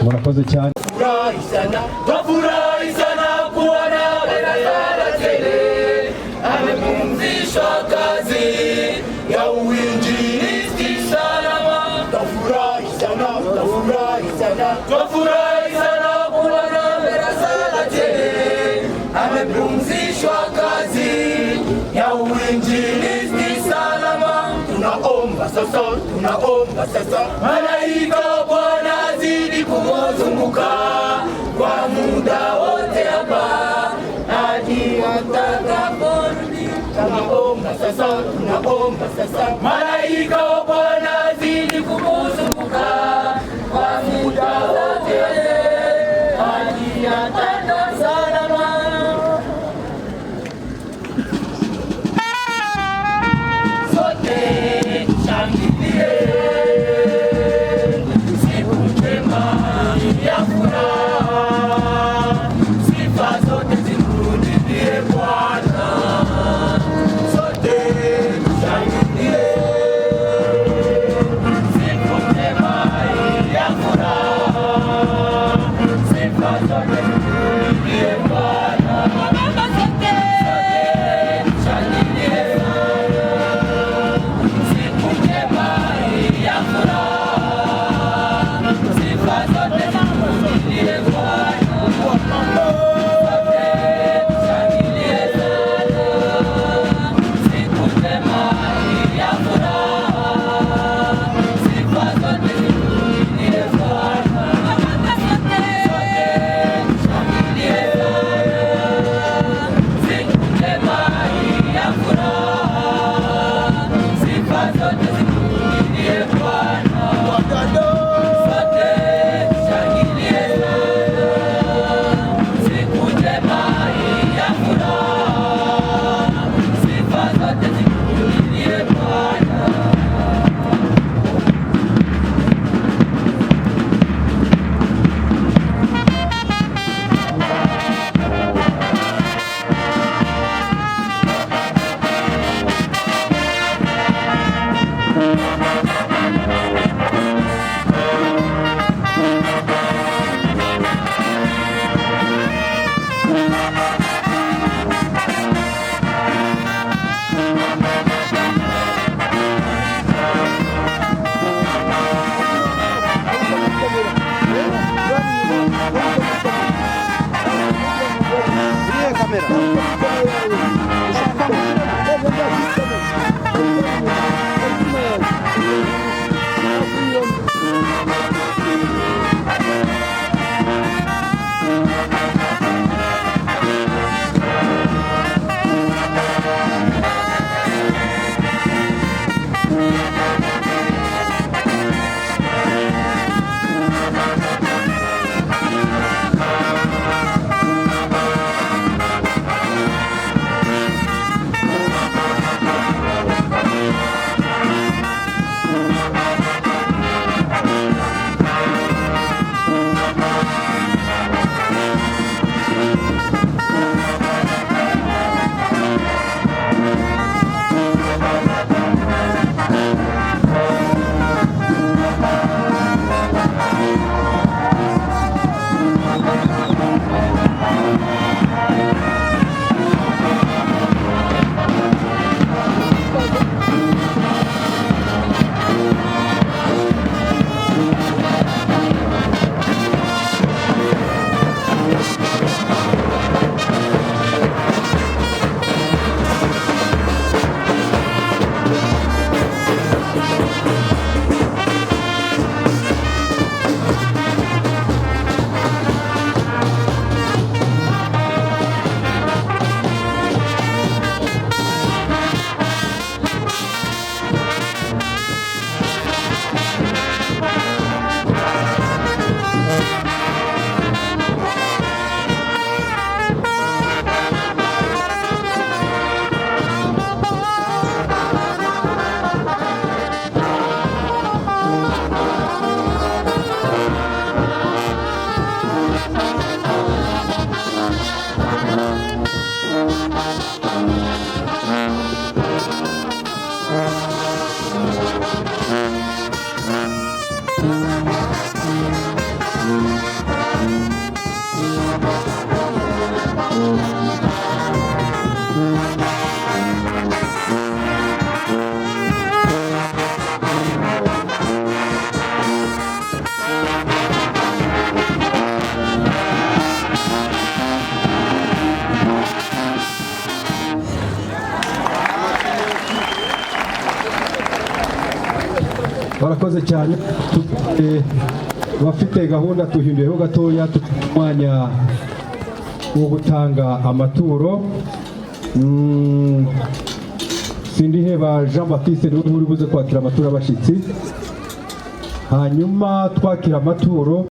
Murakoze cyane. Twafurahi sana kuona Bernadette tele amepumzishwa kazi ya uinjilisti salama. Twafurahi sana kuona Bernadette tele amepumzishwa kazi ya uinjilisti salama. Tunaomba sasa malaika Bwana zidi kumzunguka kwa muda wote hapa hadi atakaporudi. Tunaomba sasa malaika Bwana zidi kumzunguka kwa muda wote hadi atakaporudi salama. Sote shangilie siku njema ya furaha, sifa zote zimrudie Bwana. Sote shangilie siku njema ya furaha, sifa zote zimrudie Bwana. Sote shangilie siku njema ya furaha, sifa zote zimrudie Bwana. Sote tushangilie sana siku njema ya furaha, sifa zote zimrudie Bwana. Sote tushangilie sana siku njema ya furaha, sifa zote zimrudie Bwana. Sote tushangilie sana siku njema ya furaha, sifa zote zimrudie barakoze cyane. Bafite gahunda tuhinduyeho gatoya umwanya wo gutanga amaturo. Sindiheba Jean Baptiste niwe uri buze kwakira amaturo abashitsi, hanyuma twakira amaturo.